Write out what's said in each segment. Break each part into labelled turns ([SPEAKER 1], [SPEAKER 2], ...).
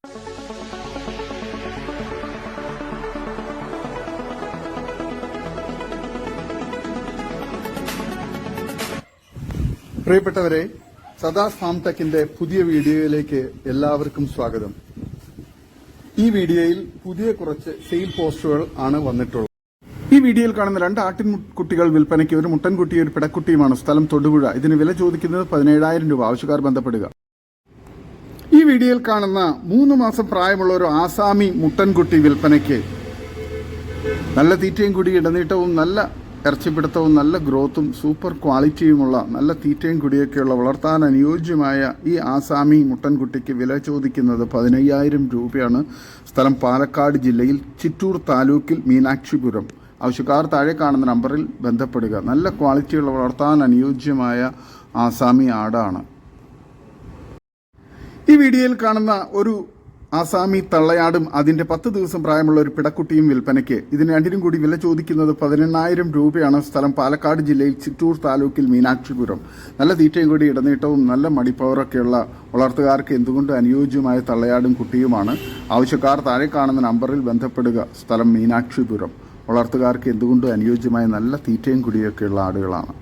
[SPEAKER 1] പ്രിയപ്പെട്ടവരെ, സദാസ് ഫാം ടെക്കിന്റെ പുതിയ വീഡിയോയിലേക്ക് എല്ലാവർക്കും സ്വാഗതം. ഈ വീഡിയോയിൽ പുതിയ കുറച്ച് സെയിൽ പോസ്റ്റുകൾ ആണ് വന്നിട്ടുള്ളത്. ഈ വീഡിയോയിൽ കാണുന്ന 2 ആട്ടിൻകുട്ടികൾ വിൽപ്പനയ്ക്ക്, ഒരു മുട്ടൻകുട്ടിയും ഒരു പിടക്കുട്ടിയുമാണ്. സ്ഥലം തൊടുപുഴ. ഇതിന് വില ചോദിക്കുന്നത് 17,000 രൂപ. ആവശ്യക്കാർ ബന്ധപ്പെടുക. ഈ വീഡിയോയിൽ കാണുന്ന 3 മാസം പ്രായമുള്ള ഒരു ആസാമി മുട്ടൻകുട്ടി വിൽപ്പനയ്ക്ക്. നല്ല തീറ്റയും കൂടി ഇടനീട്ടവും നല്ല ഇറച്ചിപ്പിടുത്തവും നല്ല ഗ്രോത്തും സൂപ്പർ ക്വാളിറ്റിയുമുള്ള നല്ല തീറ്റയും കുടിയൊക്കെയുള്ള വളർത്താൻ അനുയോജ്യമായ ഈ ആസാമി മുട്ടൻകുട്ടിക്ക് വില ചോദിക്കുന്നത് 15,000 രൂപയാണ്. സ്ഥലം പാലക്കാട് ജില്ലയിൽ ചിറ്റൂർ താലൂക്കിൽ മീനാക്ഷിപുരം. ആവശ്യക്കാർ താഴെ കാണുന്ന നമ്പറിൽ ബന്ധപ്പെടുക. നല്ല ക്വാളിറ്റിയുള്ള വളർത്താൻ അനുയോജ്യമായ ആസാമി ആടാണ്. ഈ വീഡിയോയിൽ കാണുന്ന ഒരു ആസാമി തള്ളയാടും അതിന്റെ 10 ദിവസം പ്രായമുള്ള ഒരു പിടക്കുട്ടിയും വിൽപ്പനയ്ക്ക്. ഇതിന് രണ്ടിനും കൂടി വില ചോദിക്കുന്നത് 18,000 രൂപയാണ്. സ്ഥലം പാലക്കാട് ജില്ലയിൽ ചിറ്റൂർ താലൂക്കിൽ മീനാക്ഷിപുരം. നല്ല തീറ്റയും കൂടി ഇടനീട്ടവും നല്ല മടിപ്പവറൊക്കെയുള്ള വളർത്തുകാർക്ക് എന്തുകൊണ്ട് അനുയോജ്യമായ തള്ളയാടും കുട്ടിയുമാണ്. ആവശ്യക്കാർ താഴെ കാണുന്ന നമ്പറിൽ ബന്ധപ്പെടുക. സ്ഥലം മീനാക്ഷിപുരം. വളർത്തുകാർക്ക് എന്തുകൊണ്ട് അനുയോജ്യമായ നല്ല തീറ്റയും കുടിയൊക്കെയുള്ള ആടുകളാണ്.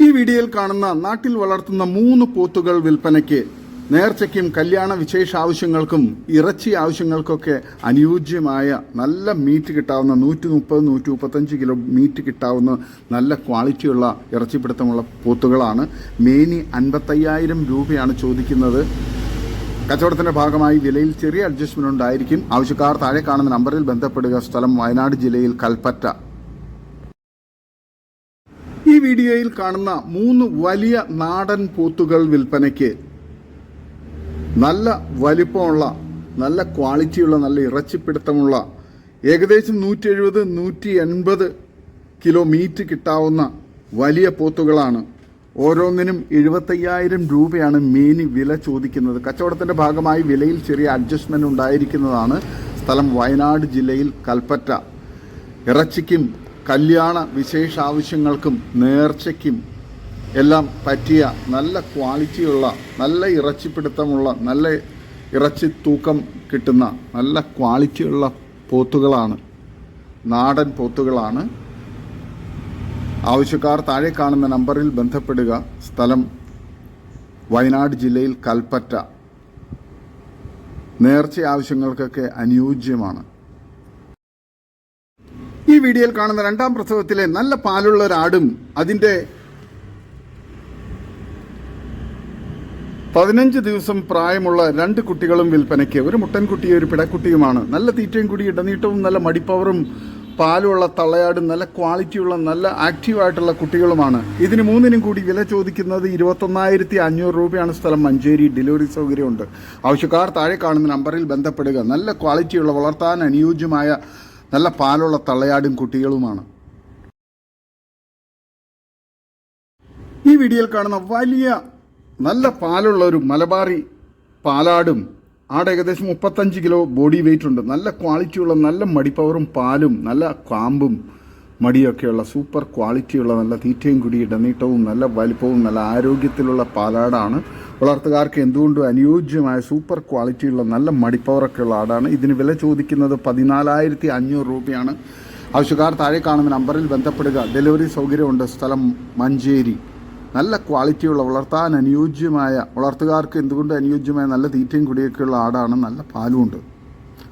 [SPEAKER 1] ഈ വീഡിയോയിൽ കാണുന്ന നാട്ടിൽ വളർത്തുന്ന 3 പോത്തുകൾ വിൽപ്പനയ്ക്ക്. നേർച്ചയ്ക്കും കല്യാണ വിശേഷ ആവശ്യങ്ങൾക്കും ഇറച്ചി ആവശ്യങ്ങൾക്കൊക്കെ അനുയോജ്യമായ നല്ല മീറ്റ് കിട്ടാവുന്ന 130-135 കിലോ മീറ്റ് കിട്ടാവുന്ന നല്ല ക്വാളിറ്റിയുള്ള ഇറച്ചിപ്പിടുത്തമുള്ള പോത്തുകളാണ്. മേനി 55,000 രൂപയാണ് ചോദിക്കുന്നത്. കച്ചവടത്തിന്റെ ഭാഗമായി വിലയിൽ ചെറിയ അഡ്ജസ്റ്റ്മെന്റ് ഉണ്ടായിരിക്കും. ആവശ്യക്കാർ താഴെ കാണുന്ന നമ്പറിൽ ബന്ധപ്പെടുക. സ്ഥലം വയനാട് ജില്ലയിൽ കൽപ്പറ്റ. ഈ വീഡിയോയിൽ കാണുന്ന 3 വലിയ നാടൻ പോത്തുകൾ വിൽപ്പനയ്ക്ക്. നല്ല വലിപ്പമുള്ള നല്ല ക്വാളിറ്റിയുള്ള നല്ല ഇറച്ചിപ്പിടുത്തമുള്ള ഏകദേശം 170-180 കിലോ മീറ്റ് കിട്ടാവുന്ന വലിയ പോത്തുകളാണ്. ഓരോന്നിനും 75,000 രൂപയാണ് മേനി വില ചോദിക്കുന്നത്. കച്ചവടത്തിന്റെ ഭാഗമായി വിലയിൽ ചെറിയ അഡ്ജസ്റ്റ്മെന്റ് ഉണ്ടായിരിക്കുന്നതാണ്. സ്ഥലം വയനാട് ജില്ലയിൽ കൽപ്പറ്റ. ഇറച്ചിക്കും കല്യാണ വിശേഷ ആവശ്യങ്ങൾക്കും നേർച്ചയ്ക്കും എല്ലാം പറ്റിയ നല്ല ക്വാളിറ്റിയുള്ള നല്ല ഇറച്ചിപ്പിടുത്തമുള്ള നല്ല ഇറച്ചി തൂക്കം കിട്ടുന്ന നല്ല ക്വാളിറ്റിയുള്ള പോത്തുകളാണ്. നാടൻ പോത്തുകളാണ്. ആവശ്യക്കാർ താഴെ കാണുന്ന നമ്പറിൽ ബന്ധപ്പെടുക. സ്ഥലം വയനാട് ജില്ലയിൽ കൽപ്പറ്റ. നേർച്ച ആവശ്യങ്ങൾക്കൊക്കെ അനുയോജ്യമാണ്. ഈ വീഡിയോയിൽ കാണുന്ന 2ാം പ്രസവത്തിലെ നല്ല പാലുള്ള ഒരാടും അതിൻ്റെ 15 ദിവസം പ്രായമുള്ള 2 കുട്ടികളും വിൽപ്പനയ്ക്ക്. ഒരു മുട്ടൻകുട്ടിയും ഒരു പിടക്കുട്ടിയുമാണ്. നല്ല തീറ്റയും കൂടി ഇടനീട്ടവും നല്ല മടിപ്പവറും പാലുള്ള തള്ളയാടും നല്ല ക്വാളിറ്റിയുള്ള നല്ല ആക്റ്റീവായിട്ടുള്ള കുട്ടികളുമാണ്. ഇതിന് 3നും കൂടി വില ചോദിക്കുന്നത് 21,500 രൂപയാണ്. സ്ഥലം മഞ്ചേരി. ഡെലിവറി സൗകര്യമുണ്ട്. ആവശ്യക്കാർ താഴെ കാണുന്ന നമ്പറിൽ ബന്ധപ്പെടുക. നല്ല ക്വാളിറ്റിയുള്ള വളർത്താൻ അനുയോജ്യമായ നല്ല പാലുള്ള തള്ളയാടും കുട്ടികളുമാണ്. ഈ വീഡിയോയിൽ കാണുന്ന വലിയ നല്ല പാലുള്ള ഒരു മലബാറി പാലാടും ആട് ഏകദേശം 35 കിലോ ബോഡി വെയിറ്റ് ഉണ്ട്. നല്ല ക്വാളിറ്റിയുള്ള നല്ല മടിപ്പവറും പാലും നല്ല കാമ്പും മടിയൊക്കെയുള്ള സൂപ്പർ ക്വാളിറ്റിയുള്ള നല്ല തീറ്റയും കൂടി ഇടനീട്ടവും നല്ല വലിപ്പവും നല്ല ആരോഗ്യത്തിലുള്ള പാലാടാണ്. വളർത്തുകാർക്ക് എന്തുകൊണ്ടും അനുയോജ്യമായ സൂപ്പർ ക്വാളിറ്റിയുള്ള നല്ല മടിപ്പവറൊക്കെയുള്ള ആടാണ്. ഇതിന് വില ചോദിക്കുന്നത് 14,500 രൂപയാണ്. ആവശ്യക്കാർ താഴെ കാണുന്ന നമ്പറിൽ ബന്ധപ്പെടുക. ഡെലിവറി സൗകര്യമുണ്ട്. സ്ഥലം മഞ്ചേരി. നല്ല ക്വാളിറ്റിയുള്ള വളർത്താൻ അനുയോജ്യമായ വളർത്തുകാർക്ക് എന്തുകൊണ്ട് അനുയോജ്യമായ നല്ല തീറ്റയും കുടിയൊക്കെയുള്ള ആടാണ്. നല്ല പാലുമുണ്ട്.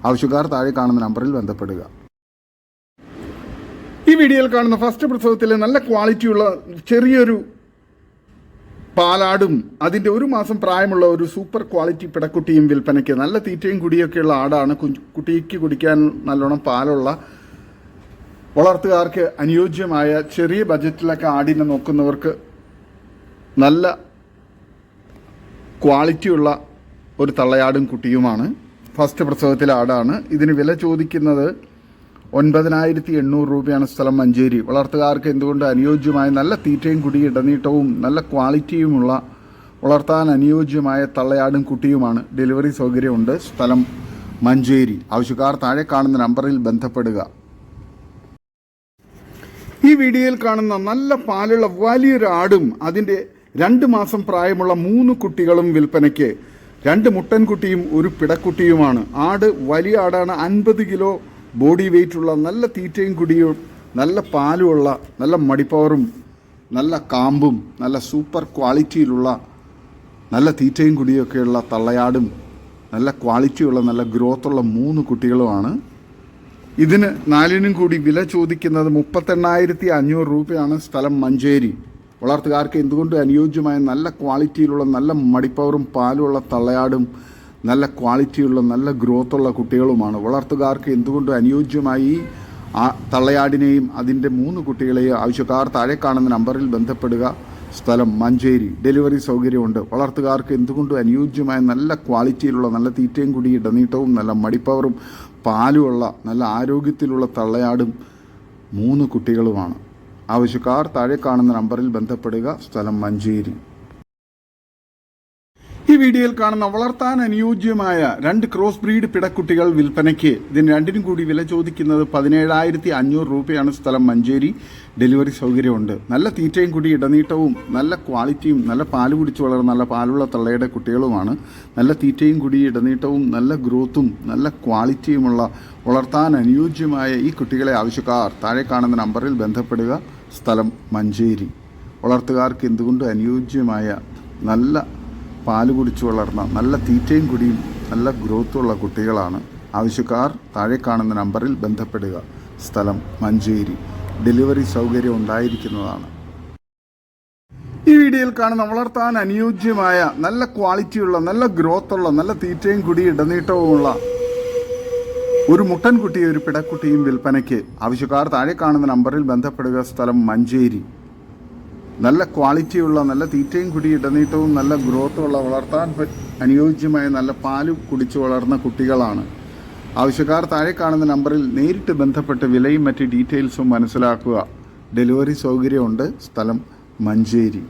[SPEAKER 1] ആവശ്യക്കാർ താഴെ കാണുന്ന നമ്പറിൽ ബന്ധപ്പെടുക. ഈ വീഡിയോയിൽ കാണുന്ന ഫസ്റ്റ് പ്രസവത്തിലെ നല്ല ക്വാളിറ്റിയുള്ള ചെറിയൊരു പാലാടും അതിൻ്റെ 1 മാസം പ്രായമുള്ള ഒരു സൂപ്പർ ക്വാളിറ്റി പിടക്കുട്ടിയും വിൽപ്പനയ്ക്ക്. നല്ല തീറ്റയും കുടിയൊക്കെയുള്ള ആടാണ്. കുട്ടിക്ക് കുടിക്കാൻ നല്ലോണം പാലുള്ള വളർത്തുകാർക്ക് അനുയോജ്യമായ ചെറിയ ബജറ്റിലൊക്കെ ആടിനെ നോക്കുന്നവർക്ക് നല്ല ക്വാളിറ്റിയുള്ള ഒരു തള്ളയാടും കുട്ടിയുമാണ്. ഫസ്റ്റ് പ്രസവത്തിലെ ആടാണ്. ഇതിന് വില ചോദിക്കുന്നത് 9,800 രൂപയാണ്. സ്ഥലം മഞ്ചേരി. വളർത്തുകാർക്ക് എന്തുകൊണ്ട് അനുയോജ്യമായ നല്ല തീറ്റയും കുടി ഇടനീട്ടവും നല്ല ക്വാളിറ്റിയുമുള്ള വളർത്താൻ അനുയോജ്യമായ തള്ളയാടും കുട്ടിയുമാണ്. ഡെലിവറി സൗകര്യമുണ്ട്. സ്ഥലം മഞ്ചേരി. ആവശ്യക്കാർ താഴെ കാണുന്ന നമ്പറിൽ ബന്ധപ്പെടുക. ഈ വീഡിയോയിൽ കാണുന്ന നല്ല പാലുള്ള വലിയൊരു ആടും അതിൻ്റെ 2 മാസം പ്രായമുള്ള 3 കുട്ടികളും വിൽപ്പനയ്ക്ക്. 2 മുട്ടൻകുട്ടിയും ഒരു പിടക്കുട്ടിയുമാണ്. ആട് വലിയ ആടാണ്. 50 കിലോ ബോഡി വെയ്റ്റുള്ള, നല്ല തീറ്റയും കുടിയും നല്ല പാലുമുള്ള, നല്ല മടിപ്പവറും നല്ല കാമ്പും നല്ല സൂപ്പർ ക്വാളിറ്റിയിലുള്ള നല്ല തീറ്റയും കുടിയൊക്കെയുള്ള തള്ളയാടും നല്ല ക്വാളിറ്റിയുള്ള നല്ല ഗ്രോത്തുള്ള 3 കുട്ടികളുമാണ്. ഇതിന് 4നും കൂടി വില ചോദിക്കുന്നത് 38,500 രൂപയാണ്. സ്ഥലം മഞ്ചേരി. വളർത്തുകാർക്ക് എന്തുകൊണ്ട് അനുയോജ്യമായ നല്ല ക്വാളിറ്റിയിലുള്ള നല്ല മടിപ്പവറും പാലുമുള്ള തള്ളയാടും നല്ല ക്വാളിറ്റിയുള്ള നല്ല ഗ്രോത്തുള്ള കുട്ടികളുമാണ്. വളർത്തുകാർക്ക് എന്തുകൊണ്ട് അനുയോജ്യമായി ആ തള്ളയാടിനെയും അതിൻ്റെ 3 കുട്ടികളെയും ആവശ്യക്കാർ താഴെ കാണുന്ന നമ്പറിൽ ബന്ധപ്പെടുക. സ്ഥലം മഞ്ചേരി. ഡെലിവറി സൗകര്യമുണ്ട്. വളർത്തുകാർക്ക് എന്തുകൊണ്ട് അനുയോജ്യമായ നല്ല ക്വാളിറ്റിയിലുള്ള നല്ല തീറ്റയും കൂടി ഇടനീട്ടവും നല്ല മടിപ്പവറും പാലുമുള്ള നല്ല ആരോഗ്യത്തിലുള്ള തള്ളയാടും 3 കുട്ടികളുമാണ്. ആവശ്യക്കാർ താഴെ കാണുന്ന നമ്പറിൽ ബന്ധപ്പെടുക. സ്ഥലം മഞ്ചേരി. ഈ വീഡിയോയിൽ കാണുന്ന വളർത്താൻ അനുയോജ്യമായ 2 ക്രോസ് ബ്രീഡ് പിടക്കുട്ടികൾ വിൽപ്പനയ്ക്ക്. ഇതിന് 2നും കൂടി വില ചോദിക്കുന്നത് 17,500 രൂപയാണ്. സ്ഥലം മഞ്ചേരി. ഡെലിവറി സൗകര്യമുണ്ട്. നല്ല തീറ്റയും കൂടി ഇടനീട്ടവും നല്ല ക്വാളിറ്റിയും നല്ല പാല് കുടിച്ച് വളർന്ന നല്ല പാലുള്ള തള്ളയുടെ കുട്ടികളുമാണ്. നല്ല തീറ്റയും കൂടി ഇടനീട്ടവും നല്ല ഗ്രോത്തും നല്ല ക്വാളിറ്റിയുമുള്ള വളർത്താൻ അനുയോജ്യമായ ഈ കുട്ടികളെ ആവശ്യക്കാർ താഴെ കാണുന്ന നമ്പറിൽ ബന്ധപ്പെടുക. സ്ഥലം മഞ്ചേരി. വളർത്തുകാർക്ക് എന്തുകൊണ്ട് അനുയോജ്യമായ നല്ല പാല് കുടിച്ച് വളർന്ന നല്ല തീറ്റയും കുടിയും നല്ല ഗ്രോത്തുള്ള കുട്ടികളാണ്. ആവശ്യക്കാർ താഴെ കാണുന്ന നമ്പറിൽ ബന്ധപ്പെടുക. സ്ഥലം മഞ്ചേരി. ഡെലിവറി സൗകര്യം ഉണ്ടായിരിക്കുന്നതാണ്. ഈ വീഡിയോയിൽ കാണുന്ന വളർത്താൻ അനുയോജ്യമായ നല്ല ക്വാളിറ്റിയുള്ള നല്ല ഗ്രോത്തുള്ള നല്ല തീറ്റയും കുടി ഇടനീട്ടവുമുള്ള ഒരു മുട്ടൻകുട്ടിയും ഒരു പിടക്കുട്ടിയും വിൽപ്പനയ്ക്ക്. ആവശ്യക്കാർ താഴെ കാണുന്ന നമ്പറിൽ ബന്ധപ്പെടുക. സ്ഥലം മഞ്ചേരി. നല്ല ക്വാളിറ്റിയുള്ള നല്ല തീറ്റയും കുടി ഇടനീട്ടവും നല്ല ഗ്രോത്തുള്ള വളർത്താൻ അനുയോജ്യമായ നല്ല പാല് കുടിച്ച് വളർന്ന കുട്ടികളാണ്. ആവശ്യക്കാർ താഴെ കാണുന്ന നമ്പറിൽ നേരിട്ട് ബന്ധപ്പെട്ട് വിലയും മറ്റ് ഡീറ്റെയിൽസും മനസ്സിലാക്കുക. ഡെലിവറി സൗകര്യമുണ്ട്. സ്ഥലം മഞ്ചേരി.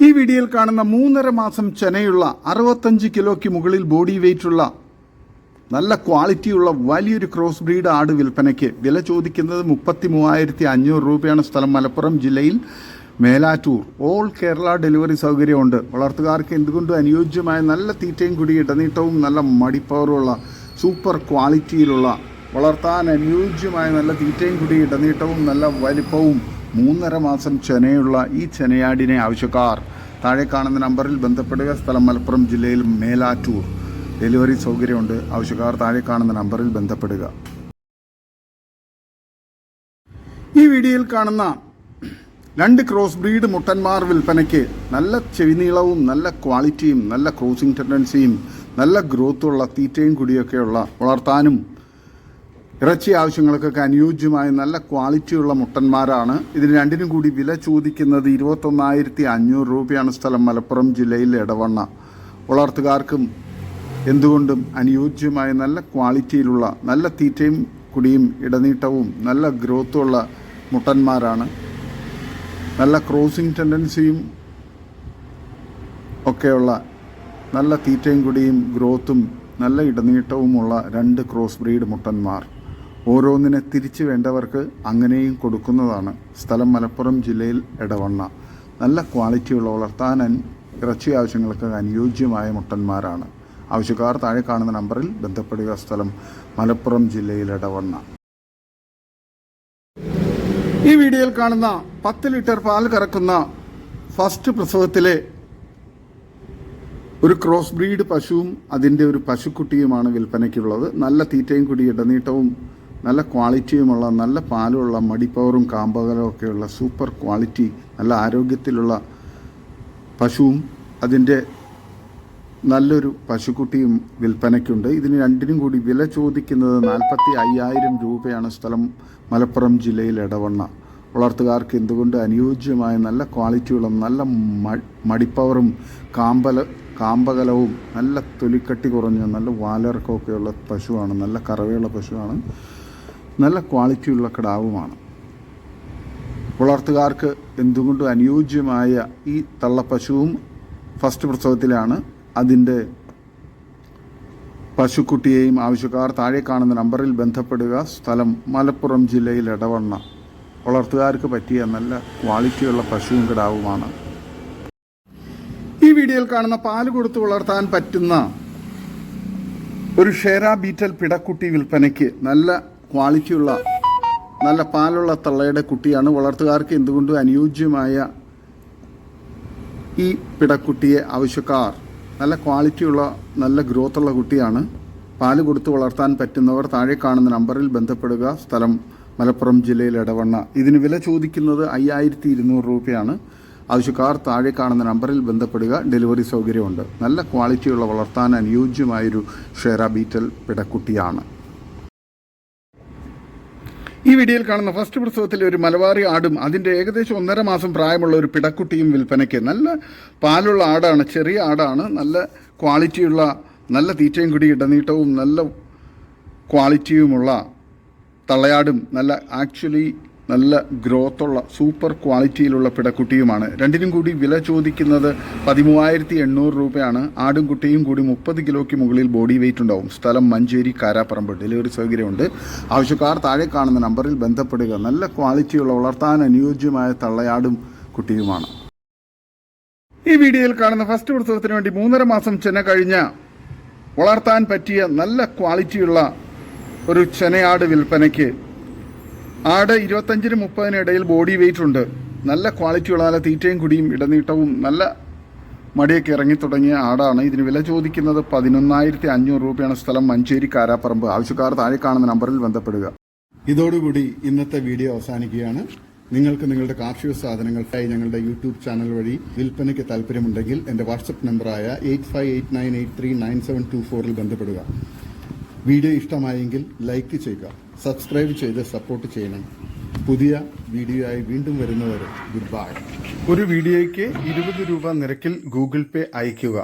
[SPEAKER 1] ഈ വീഡിയോയിൽ കാണുന്ന 3.5 മാസം ചെനയുള്ള 65 കിലോയ്ക്ക് മുകളിൽ ബോഡി വെയ്റ്റുള്ള നല്ല ക്വാളിറ്റിയുള്ള വലിയൊരു ക്രോസ് ബ്രീഡ് ആട് വിൽപ്പനയ്ക്ക്. വില ചോദിക്കുന്നത് 33,500 രൂപയാണ്. സ്ഥലം മലപ്പുറം ജില്ലയിൽ മേലാറ്റൂർ. ഓൾ കേരള ഡെലിവറി സൗകര്യമുണ്ട്. വളർത്തുകാർക്ക് എന്തുകൊണ്ട് അനുയോജ്യമായ നല്ല തീറ്റയും കുടി ഇടനീട്ടവും നല്ല മടിപ്പവറുള്ള സൂപ്പർ ക്വാളിറ്റിയിലുള്ള വളർത്താൻ അനുയോജ്യമായ നല്ല തീറ്റയും കുടി ഇടനീട്ടവും നല്ല വലിപ്പവും 3.5 മാസം ചെനയുള്ള ഈ ചെനയാടിനെ ആവശ്യക്കാർ താഴെ കാണുന്ന നമ്പറിൽ ബന്ധപ്പെടുക. സ്ഥലം മലപ്പുറം ജില്ലയിൽ മേലാറ്റൂർ. ഡെലിവറി സൗകര്യമുണ്ട്. ആവശ്യക്കാർ താഴെ കാണുന്ന നമ്പറിൽ ബന്ധപ്പെടുക. ഈ വീഡിയോയിൽ കാണുന്ന 2 ക്രോസ് ബ്രീഡ് മുട്ടന്മാർ വിൽപ്പനയ്ക്ക്. നല്ല ചെവിനീളവും നല്ല ക്വാളിറ്റിയും നല്ല ക്രോസിംഗ് ടെൻഡൻസിയും നല്ല ഗ്രോത്തുള്ള തീറ്റയും കുടിയൊക്കെയുള്ള വളർത്താനും ഇറച്ചി ആവശ്യങ്ങൾക്കൊക്കെ അനുയോജ്യമായ നല്ല ക്വാളിറ്റിയുള്ള മുട്ടന്മാരാണ്. ഇതിന് 2നും കൂടി വില ചോദിക്കുന്നത് 21,500 രൂപയാണ്. സ്ഥലം മലപ്പുറം ജില്ലയിൽ എടവണ്ണ. വളർത്തുകാർക്കും എന്തുകൊണ്ടും അനുയോജ്യമായ നല്ല ക്വാളിറ്റിയിലുള്ള നല്ല തീറ്റയും കുടിയും ഇടനീട്ടവും നല്ല ഗ്രോത്തുള്ള മുട്ടന്മാരാണ്. നല്ല ക്രോസിംഗ് ടെൻഡൻസിയും ഒക്കെയുള്ള നല്ല തീറ്റയും കുടിയും ഗ്രോത്തും നല്ല ഇടനീട്ടവുമുള്ള 2 ക്രോസ് ബ്രീഡ് മുട്ടന്മാർ. ഓരോന്നിനെ തിരിച്ചു വേണ്ടവർക്ക് അങ്ങനെയും കൊടുക്കുന്നതാണ്. സ്ഥലം മലപ്പുറം ജില്ലയിൽ എടവണ്ണ. നല്ല ക്വാളിറ്റിയുള്ള വളർത്താൻ ഇറച്ചി ആവശ്യങ്ങൾക്ക് അനുയോജ്യമായ മുട്ടന്മാരാണ്. ആവശ്യക്കാർ താഴെ കാണുന്ന നമ്പറിൽ ബന്ധപ്പെടുക. സ്ഥലം മലപ്പുറം ജില്ലയിൽ എടവണ്ണ. ഈ വീഡിയോയിൽ കാണുന്ന 10 ലിറ്റർ പാൽ കറക്കുന്ന ഫസ്റ്റ് പ്രസവത്തിലെ ഒരു ക്രോസ് ബ്രീഡ് പശുവും അതിൻ്റെ ഒരു പശുക്കുട്ടിയുമാണ് വിൽപ്പനയ്ക്കുള്ളത്. നല്ല തീറ്റയും കുടി ഇടനീട്ടവും നല്ല ക്വാളിറ്റിയുമുള്ള നല്ല പാലുമുള്ള മടിപ്പവറും കാമ്പകലവും ഒക്കെയുള്ള സൂപ്പർ ക്വാളിറ്റി നല്ല ആരോഗ്യത്തിലുള്ള പശുവും അതിൻ്റെ നല്ലൊരു പശുക്കുട്ടിയും വിൽപ്പനയ്ക്കുണ്ട്. ഇതിന് 2നും കൂടി വില ചോദിക്കുന്നത് 45,000 രൂപയാണ്. സ്ഥലം മലപ്പുറം ജില്ലയിൽ എടവണ്ണ. വളർത്തുകാർക്ക് എന്തുകൊണ്ട് അനുയോജ്യമായ നല്ല ക്വാളിറ്റിയുള്ള നല്ല മടിപ്പവറും കാമ്പകലവും നല്ല തൊലിക്കട്ടി കുറഞ്ഞ നല്ല വാലിറക്കമൊക്കെയുള്ള പശുവാണ്. നല്ല കറവയുള്ള പശുവാണ്. നല്ല ക്വാളിറ്റിയുള്ള കിടാവുമാണ്. വളർത്തുകാർക്ക് എന്തുകൊണ്ട് അനുയോജ്യമായ ഈ തള്ളപ്പശുവും ഫസ്റ്റ് പ്രസവത്തിലാണ്. അതിൻ്റെ പശുക്കുട്ടിയെയും ആവശ്യക്കാർ താഴെ കാണുന്ന നമ്പറിൽ ബന്ധപ്പെടുക. സ്ഥലം മലപ്പുറം ജില്ലയിൽ എടവണ്ണ. വളർത്തുകാർക്ക് പറ്റിയ നല്ല ക്വാളിറ്റിയുള്ള പശുവും കിടാവുമാണ്. വീഡിയോയിൽ കാണുന്ന പാല് കൊടുത്ത് വളർത്താൻ പറ്റുന്ന ഒരു ഷേര ബീറ്റൽ പിടക്കുട്ടി വിൽപ്പനയ്ക്ക് നല്ല ക്വാളിറ്റിയുള്ള നല്ല പാലുള്ള തള്ളയുടെ കുട്ടിയാണ്. വളർത്തുകാർക്ക് എന്തുകൊണ്ടും അനുയോജ്യമായ ഈ പിടക്കുട്ടിയെ ആവശ്യക്കാർ നല്ല ക്വാളിറ്റിയുള്ള നല്ല ഗ്രോത്തുള്ള കുട്ടിയാണ്. പാല് കൊടുത്ത് വളർത്താൻ പറ്റുന്നവർ താഴെ കാണുന്ന നമ്പറിൽ ബന്ധപ്പെടുക. സ്ഥലം മലപ്പുറം ജില്ലയിൽ എടവണ്ണ. ഇതിന് വില ചോദിക്കുന്നത് 5200 രൂപയാണ്. ആവശ്യക്കാർ താഴെ കാണുന്ന നമ്പറിൽ ബന്ധപ്പെടുക. ഡെലിവറി സൗകര്യമുണ്ട്. നല്ല ക്വാളിറ്റിയുള്ള വളർത്താൻ അനുയോജ്യമായൊരു ഷേര ബീറ്റൽ പിടക്കുട്ടിയാണ്. ഈ വീഡിയോയിൽ കാണുന്ന ഫസ്റ്റ് പ്രസവത്തിലെ ഒരു മലബാറി ആടും അതിൻ്റെ ഏകദേശം 1.5 മാസം പ്രായമുള്ള ഒരു പിടക്കുട്ടിയും വിൽപ്പനയ്ക്ക്. നല്ല പാലുള്ള ആടാണ്, ചെറിയ ആടാണ്. നല്ല ക്വാളിറ്റിയുള്ള നല്ല തീറ്റയും കൂടി ഇടനീട്ടവും നല്ല ക്വാളിറ്റിയുമുള്ള തള്ളയാടും നല്ല ഗ്രോത്തുള്ള സൂപ്പർ ക്വാളിറ്റിയിലുള്ള പിടക്കുട്ടിയുമാണ്. രണ്ടിനും കൂടി വില ചോദിക്കുന്നത് 13,800 രൂപയാണ്. ആടും കുട്ടിയും കൂടി 30 കിലോയ്ക്ക് മുകളിൽ ബോഡി വെയിറ്റ് ഉണ്ടാവും. സ്ഥലം മഞ്ചേരി കാരാപ്പറമ്പ്. ഡെലിവറി സൗകര്യമുണ്ട്. ആവശ്യക്കാർ താഴെ കാണുന്ന നമ്പറിൽ ബന്ധപ്പെടുക. നല്ല ക്വാളിറ്റിയുള്ള വളർത്താൻ അനുയോജ്യമായ തള്ളയാടും കുട്ടിയുമാണ്. ഈ വീഡിയോയിൽ കാണുന്ന ഫസ്റ്റ് പ്രസവത്തിന് വേണ്ടി 3.5 മാസം ചെന കഴിഞ്ഞ വളർത്താൻ പറ്റിയ നല്ല ക്വാളിറ്റിയുള്ള ഒരു ചെനയാട് വിൽപ്പനയ്ക്ക്. ആട് 25-30 ഇടയിൽ ബോഡി വെയിറ്റ് ഉണ്ട്. നല്ല ക്വാളിറ്റിയുള്ള നല്ല തീറ്റയും കുടിയും ഇടനീട്ടവും നല്ല മടിയൊക്കെ ഇറങ്ങി തുടങ്ങിയ ആടാണ്. ഇതിന് വില ചോദിക്കുന്നത് 11,500 രൂപയാണ്. സ്ഥലം മഞ്ചേരി കാരാപ്പറമ്പ്. ആവശ്യക്കാർ താഴെ കാണുന്ന നമ്പറിൽ ബന്ധപ്പെടുക. ഇതോടുകൂടി ഇന്നത്തെ വീഡിയോ അവസാനിക്കുകയാണ്. നിങ്ങൾക്ക് നിങ്ങളുടെ കാർഷിക സാധനങ്ങൾക്കായി ഞങ്ങളുടെ യൂട്യൂബ് ചാനൽ വഴി വിൽപ്പനയ്ക്ക് താല്പര്യമുണ്ടെങ്കിൽ എൻ്റെ വാട്സപ്പ് നമ്പറായ 8589839724 ബന്ധപ്പെടുക. വീഡിയോ ഇഷ്ടമായെങ്കിൽ ലൈക്ക് ചെയ്യുക, സബ്സ്ക്രൈബ് ചെയ്ത് സപ്പോർട്ട് ചെയ്യണം. പുതിയ വീഡിയോ ആയി വീണ്ടും വരുന്നവരെ ഗുഡ് ബൈ. ഒരു വീഡിയോയ്ക്ക് 20 രൂപ നിരക്കിൽ ഗൂഗിൾ പേ അയയ്ക്കുക.